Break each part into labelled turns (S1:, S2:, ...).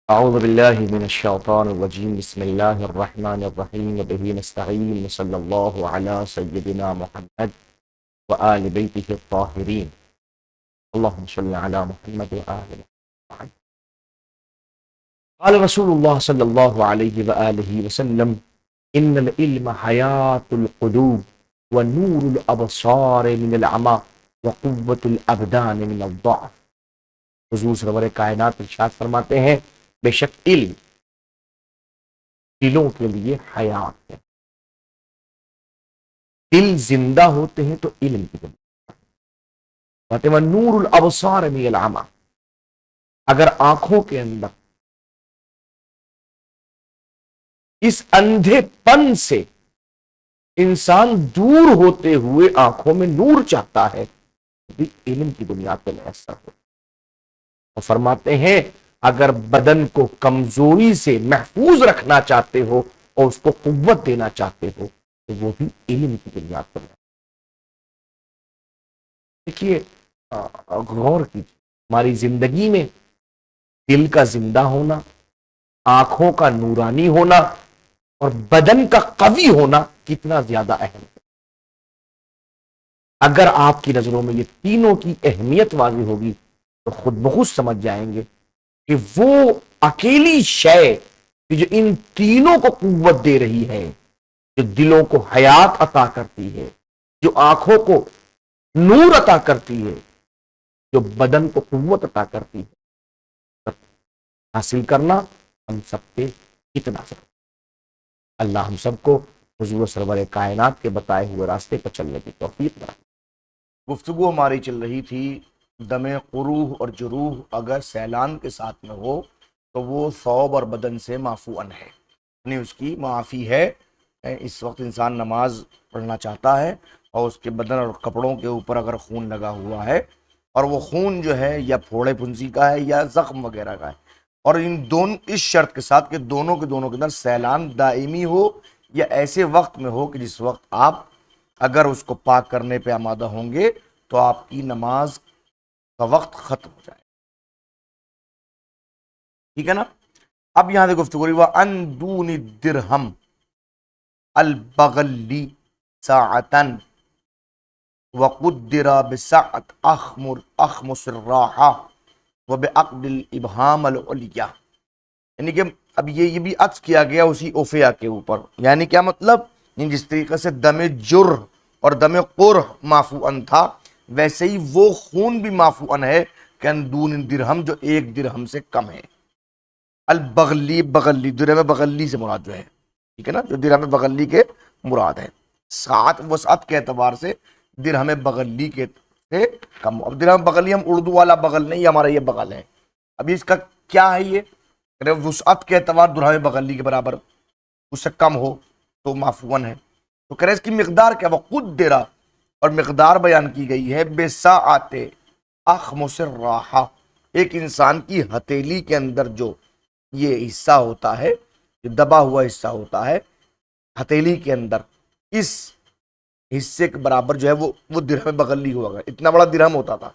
S1: أعوذ بالله من الشيطان الرجيم بسم الله الرحمن الرحيم وبه نستعين وصلى الله على سيدنا محمد وآل بيته الطاهرين اللهم صل على محمد وآل محمد. قال رسول الله صلى الله عليه وآله وسلم إن العلم حياة القلوب ونور الأبصار من العمى وقوة الأبدان من الضعف. حضور سرور کائنات ارشاد فرماتے ہیں بے شک علم دلوں کے لیے حیات ہے. دل زندہ ہوتے ہیں تو علم کی بنیاد ہے. نور الابصار من العمى، اگر آنکھوں کے اندر اس اندھے پن سے انسان دور ہوتے ہوئے آنکھوں میں نور چاہتا ہے تو علم کی بنیاد پر میسر ہو. اور فرماتے ہیں اگر بدن کو کمزوری سے محفوظ رکھنا چاہتے ہو اور اس کو قوت دینا چاہتے ہو تو وہ بھی علم کی بنیاد پر. دیکھیے غور کیجیے، ہماری زندگی میں دل کا زندہ ہونا، آنکھوں کا نورانی ہونا اور بدن کا قوی ہونا کتنا زیادہ اہم ہے. اگر آپ کی نظروں میں یہ تینوں کی اہمیت واضح ہوگی تو خود بخود سمجھ جائیں گے کہ وہ اکیلی شے جو ان تینوں کو قوت دے رہی ہے، جو دلوں کو حیات عطا کرتی ہے، جو آنکھوں کو نور عطا کرتی ہے، جو بدن کو قوت عطا کرتی ہے، حاصل کرنا ہم سب پہ کتنا ضروری. اللہ ہم سب کو حضور سرور کائنات کے بتائے ہوئے راستے پر چلنے کی توفیق دے.
S2: گفتگو ہماری چل رہی تھی دم قروح اور جروح اگر سیلان کے ساتھ میں ہو تو وہ ثوب اور بدن سے معفوعن ہے، یعنی اس کی معافی ہے. اس وقت انسان نماز پڑھنا چاہتا ہے اور اس کے بدن اور کپڑوں کے اوپر اگر خون لگا ہوا ہے اور وہ خون جو ہے یا پھوڑے پھنسی کا ہے یا زخم وغیرہ کا ہے، اور ان دونوں اس شرط کے ساتھ کہ دونوں کے اندر سیلان دائمی ہو یا ایسے وقت میں ہو کہ جس وقت آپ اگر اس کو پاک کرنے پہ آمادہ ہوں گے تو آپ کی نماز کا وقت ختم ہو جائے. ٹھیک ہے نا؟ اب یہاں سے گفتگو رہی وَأَن دُونِ الدِّرْہَمْ البغلی ساعتن وقدر بسعت اخمس الراحہ وبعقد الابہام العلیہ. یعنی کہ اب یہ بھی عطف کیا گیا اسی اوفیا کے اوپر. یعنی کیا مطلب؟ جس طریقے سے دم جرح اور دم قرح معفوعن تھا ویسے ہی وہ خون بھی معفوعن ہے کہ دون درہم جو ایک درہم سے کم ہے. البغلی، بغلی درہم بغلی سے مراد جو ہے، ٹھیک ہے نا، جو درہم بغلی کے مراد ہے. ساعت وسعت کے اعتبار سے درہم بغلی کے سے کم. اب درہم بغلی ہم اردو والا بغل نہیں، ہمارا یہ بغل ہے. ابھی اس کا کیا ہے؟ یہ وسعت کے اعتبار درہم بغلی کے برابر اس سے کم ہو تو معفوعن ہے. تو کہہ رہے اس کی مقدار کیا؟ وقدر، اور مقدار بیان کی گئی ہے بساعت اخمس الراحہ، ایک انسان کی ہتھیلی کے اندر جو یہ حصہ ہوتا ہے، جو دبا ہوا حصہ ہوتا ہے ہتھیلی کے اندر، اس حصے کے برابر جو ہے وہ درہم بغلی ہوا. اگر اتنا بڑا درہم ہوتا تھا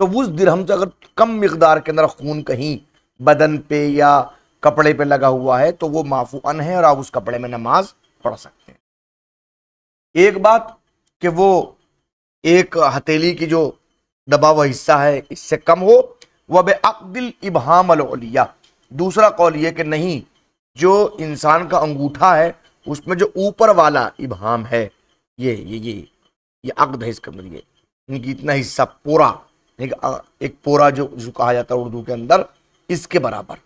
S2: تو اس درہم سے اگر کم مقدار کے اندر خون کہیں بدن پہ یا کپڑے پہ لگا ہوا ہے تو وہ معفوعن ہے اور آپ اس کپڑے میں نماز پڑھ سکتے ہیں. ایک بات کہ وہ ایک ہتھیلی کی جو دبا ہوا حصہ ہے اس سے کم ہو. وبعقد الابہام العلیہ، دوسرا قول یہ کہ نہیں، جو انسان کا انگوٹھا ہے اس میں جو اوپر والا ابہام ہے یہ عقد ہے اس کے اندر، یہ ان کی اتنا حصہ پورا، ایک پورا جو کہا جاتا ہے اردو کے اندر، اس کے برابر،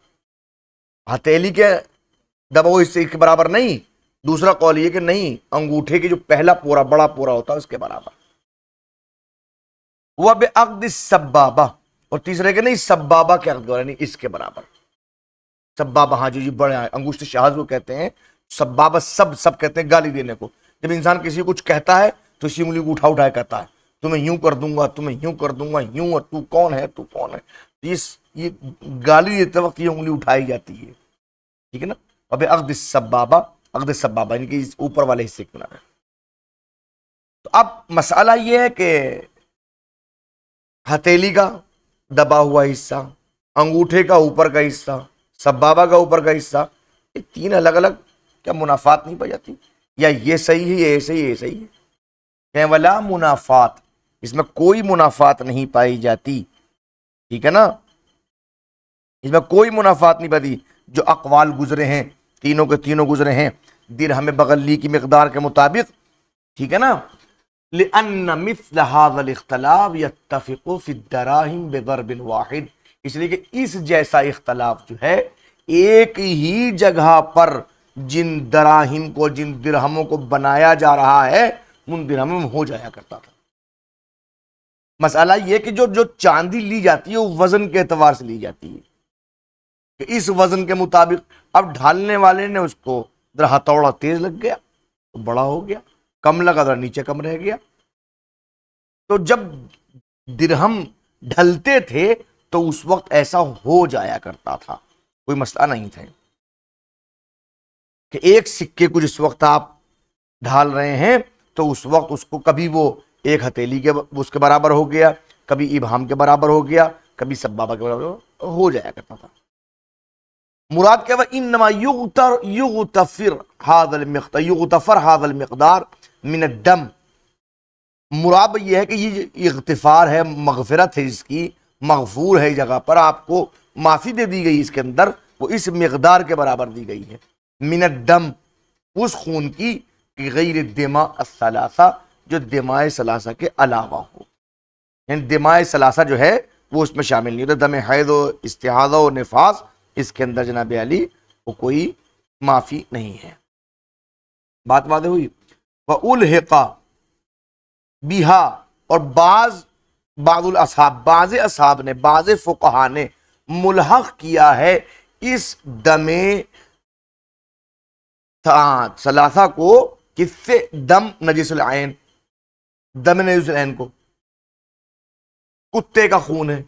S2: ہتھیلی کے دبا ہوئے حصے کے برابر نہیں. دوسرا قول یہ کہ نہیں، انگوٹھے کے جو پہلا پورا بڑا پورا ہوتا ہے اس کے برابر. وبعقد السبابہ، اور تیسرے کہ نہیں سبابہ کے عقد یعنی اس کے برابر. سبابہ، ہاں جو بڑے انگوشت شہاد کو کہتے ہیں. سبابہ سب کہتے ہیں گالی دینے کو. جب انسان کسی کو کچھ کہتا ہے تو اسی انگلی کو اٹھا کہتا ہے تمہیں یوں کر دوں گا، تمہیں یوں کر دوں گا، یوں، اور تو کون ہے، تو کون ہے. یہ گالی دیتے وقت یہ انگلی اٹھائی جاتی ہے، ٹھیک ہے نا. اب عقد السبابہ، عقد السبابہ ان کے اوپر والے حصے کے برابر. تو اب مسئلہ یہ ہے کہ ہتھیلی کا دبا ہوا حصہ، انگوٹھے کا اوپر کا حصہ، سبابہ کا اوپر کا حصہ، یہ تین الگ الگ کیا منافات نہیں پائی جاتی؟ یا یہ صحیح ہے، یہ صحیح ہے، یہ صحیح ہے؟ کہ ولا منافات، اس میں کوئی منافات نہیں پائی جاتی، ٹھیک ہے نا، اس میں کوئی منافات نہیں پاتی۔ جو اقوال گزرے ہیں تینوں کے تینوں گزرے ہیں درہم بغلی کی مقدار کے مطابق، ٹھیک ہے نا، لأن مثل هذا الاختلاف يتفق في الدراهم بضرب واحد، اس لیے کہ اس جیسا اختلاف جو ہے ایک ہی جگہ پر جن دراہم کو، جن درہموں کو بنایا جا رہا ہے ان درہموں میں ہو جایا کرتا تھا۔ مسئلہ یہ کہ جو چاندی لی جاتی ہے وہ وزن کے اعتبار سے لی جاتی ہے کہ اس وزن کے مطابق، اب ڈھالنے والے نے اس کو ذرا ہتھوڑا تیز لگ گیا تو بڑا ہو گیا، کم لگا ذرا نیچے کم رہ گیا۔ تو جب درہم ڈھلتے تھے تو اس وقت ایسا ہو جایا کرتا تھا، کوئی مسئلہ نہیں تھا کہ ایک سکے کو جس وقت آپ ڈھال رہے ہیں تو اس وقت اس کو کبھی وہ ایک ہتھیلی کے اس کے برابر ہو گیا، کبھی ابہام کے برابر ہو گیا، کبھی سبابہ کے برابر ہو جایا کرتا تھا۔ مراد کیا وہ انما یغتفر هذا المقدار من الدم، مراد یہ ہے کہ یہ اغتفار ہے، مغفرت ہے، اس کی مغفور ہے، جگہ پر آپ کو معافی دے دی گئی، اس کے اندر وہ اس مقدار کے برابر دی گئی ہے، من الدم، اس خون کی، غیر الدماء الثلاثہ، جو دماء ثلاثہ کے علاوہ ہو، یعنی دماء ثلاثہ جو ہے وہ اس میں شامل نہیں ہوتا، دم حیض و استحاضہ و نفاس، اس کے اندر جناب علی وہ کوئی معافی نہیں ہے۔ بات واضح ہوئی؟ وَأُلْحِقَ بِهَا، اور بعض الاصحاب، بعض اصحاب نے، بعض فقہا نے ملحق کیا ہے اس دم ثلاثہ کو، کس سے؟ دم نجس العین، دم نجس العین کو، کتے کا خون ہے،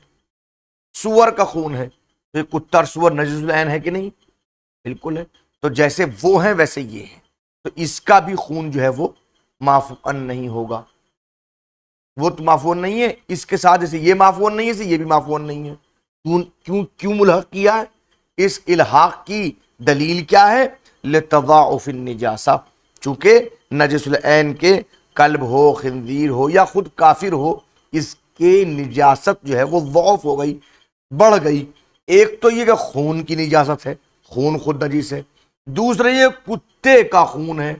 S2: سور کا خون ہے، تو یہ کتا اور سور نجس العین ہے کہ نہیں؟ بالکل ہے، تو جیسے وہ ہیں ویسے یہ ہیں، تو اس کا بھی خون جو ہے وہ معفون نہیں ہوگا، وہ تو معفون نہیں ہے، اس کے ساتھ جیسے یہ معفون نہیں ہے اسے یہ بھی معفون نہیں ہے۔ کیوں ملحق کیا ہے؟ اس الحاق کی دلیل کیا ہے؟ لتضاعف النجاسہ، چونکہ نجس العین کے کلب ہو، خنزیر ہو یا خود کافر ہو، اس کے نجاست جو ہے وہ ضعف ہو گئی، بڑھ گئی۔ ایک تو یہ کہ خون کی نجاست ہے، خون خود نجیس ہے، دوسرا یہ کتے کا خون ہے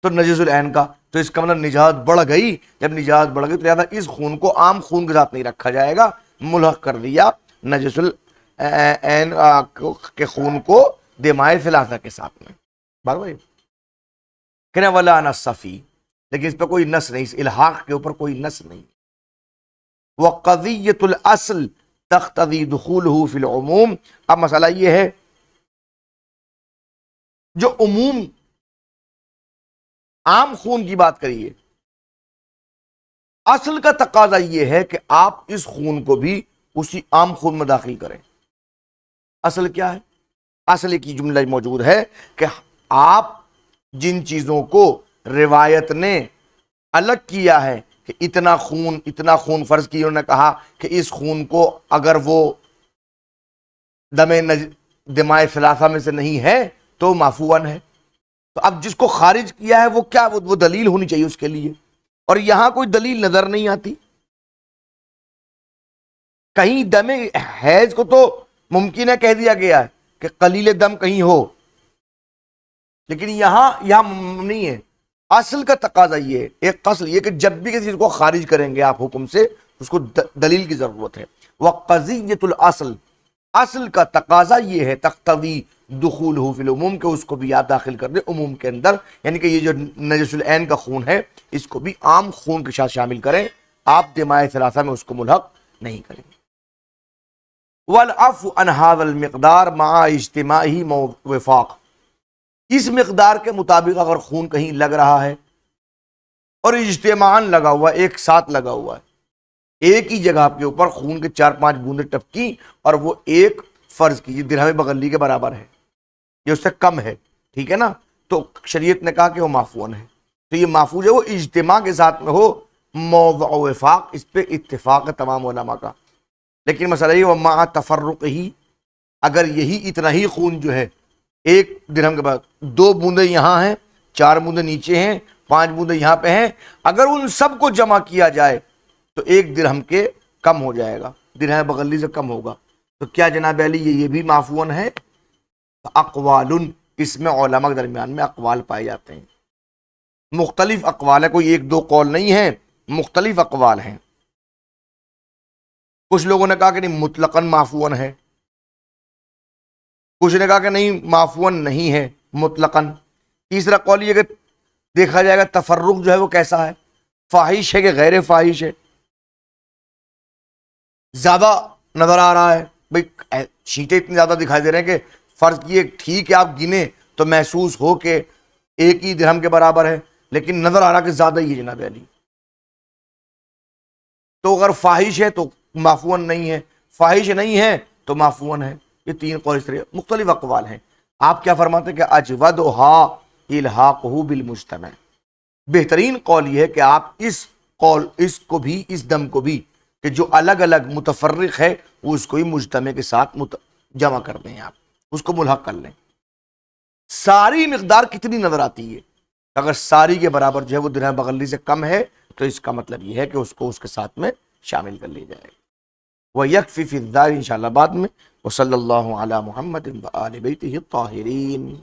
S2: تو نجس العین کا، تو اس کا مطلب نجاست بڑھ گئی، جب نجاست بڑھ گئی تو لہٰذا اس خون کو عام خون کے ساتھ نہیں رکھا جائے گا، ملحق کر دیا نجس العین کے خون کو دماء ثلاثہ کے ساتھ میں۔ بات بھائی کہنا ولا نص فی، لیکن اس پہ کوئی نص نہیں، اس الحاق کے اوپر کوئی نص نہیں۔ وقضیۃ الاصل تقتضی دخولہ فی العموم، اب مسئلہ یہ ہے جو عموم عام خون کی بات کریے، اصل کا تقاضا یہ ہے کہ آپ اس خون کو بھی اسی عام خون میں داخل کریں۔ اصل کیا ہے؟ اصل کی جملہ موجود ہے کہ آپ جن چیزوں کو روایت نے الگ کیا ہے کہ اتنا خون فرض کی، انہوں نے کہا کہ اس خون کو اگر وہ دماء ثلاثہ میں سے نہیں ہے تو معفون ہے، تو اب جس کو خارج کیا ہے وہ کیا، وہ دلیل ہونی چاہیے اس کے لیے، اور یہاں کوئی دلیل نظر نہیں آتی۔ کہیں دم حیض کو تو ممکن ہے کہہ دیا گیا ہے کہ قلیل دم کہیں ہو، لیکن یہاں نہیں ہے۔ اصل کا تقاضا یہ ہے، ایک اصل یہ کہ جب بھی کسی چیز کو خارج کریں گے آپ حکم سے، اس کو دلیل کی ضرورت ہے۔ وقضیۃ الاصل، اصل کا تقاضا یہ ہے تقتضی دخولہ فی العموم، کہ اس کو بھی آپ داخل کر دیں عموم کے اندر، یعنی کہ یہ جو نجس العین کا خون ہے اس کو بھی عام خون کے ساتھ شامل کریں، آپ دماء ثلاثہ میں اس کو ملحق نہیں کریں گے۔ والعفو عن هذا المقدار مع اجتماعه وفاق، اس مقدار کے مطابق اگر خون کہیں لگ رہا ہے اور اجتماعاً لگا ہوا ہے، ایک ساتھ لگا ہوا ہے، ایک ہی جگہ کے اوپر خون کے 4-5 بوندیں ٹپکی اور وہ ایک فرض کیجیے درہم بغلی کے برابر ہے، یہ اس سے کم ہے، ٹھیک ہے نا، تو شریعت نے کہا کہ وہ معفون ہے، تو یہ معفوظ ہے، وہ اجتماع کے ساتھ میں ہو، موضع وفاق، اس پہ اتفاق ہے تمام علماء کا۔ لیکن مسئلہ یہ ومع تفرق ہی، اگر یہی اتنا ہی خون جو ہے ایک درہم کے بعد 2 بوندیں یہاں ہیں، 4 بوندیں نیچے ہیں، 5 بوندیں یہاں پہ ہیں، اگر ان سب کو جمع کیا جائے تو 1 درہم کے کم ہو جائے گا، درہم بغلی سے کم ہوگا. تو کیا جناب علی یہ بھی معفون ہے؟ اقوال، اس میں علماء کے درمیان میں اقوال پائے جاتے ہیں، مختلف اقوال ہے، کوئی 1-2 قول نہیں ہے، مختلف اقوال ہیں. کچھ لوگوں نے کہا کہ نہیں مطلقاً معفون ہے، کچھ نے کہا کہ نہیں معفون نہیں ہے مطلقاً. تیسرا قول یہ کہ دیکھا جائے گا تفرق جو ہے وہ کیسا ہے، فاحش ہے کہ غیر فاحش ہے، زیادہ نظر آ رہا ہے، بھئی شیٹیں اتنی زیادہ دکھائی دے رہے ہیں کہ فرض کیے ٹھیک ہے آپ گنے تو محسوس ہو کہ 1 ہی درہم کے برابر ہے، لیکن نظر آ رہا کہ زیادہ ہی ہے جناب علی. تو اگر فاحش ہے تو معفون نہیں ہے، فاحش نہیں ہے تو معفون ہے. یہ 3 قول اس طرح مختلف اقوال ہیں. آپ کیا فرماتے ہیں کہ اجودھا الحاقہ بالمجتمع، بہترین قول یہ ہے کہ آپ اس کو بھی، اس دم کو بھی کہ جو الگ الگ متفرق ہے وہ اس کو ہی مجتمع کے ساتھ جمع کر دیں، آپ اس کو ملحق کر لیں. ساری مقدار کتنی نظر آتی ہے؟ اگر ساری کے برابر جو ہے وہ درہم بغلی سے کم ہے تو اس کا مطلب یہ ہے کہ اس کو اس کے ساتھ میں شامل کر لی جائے. وَيَكْفِ فِي الذَّارِ انشاءاللہ بعد میں. وصلی اللہ علی محمد وآل بیتہ الطاہرین.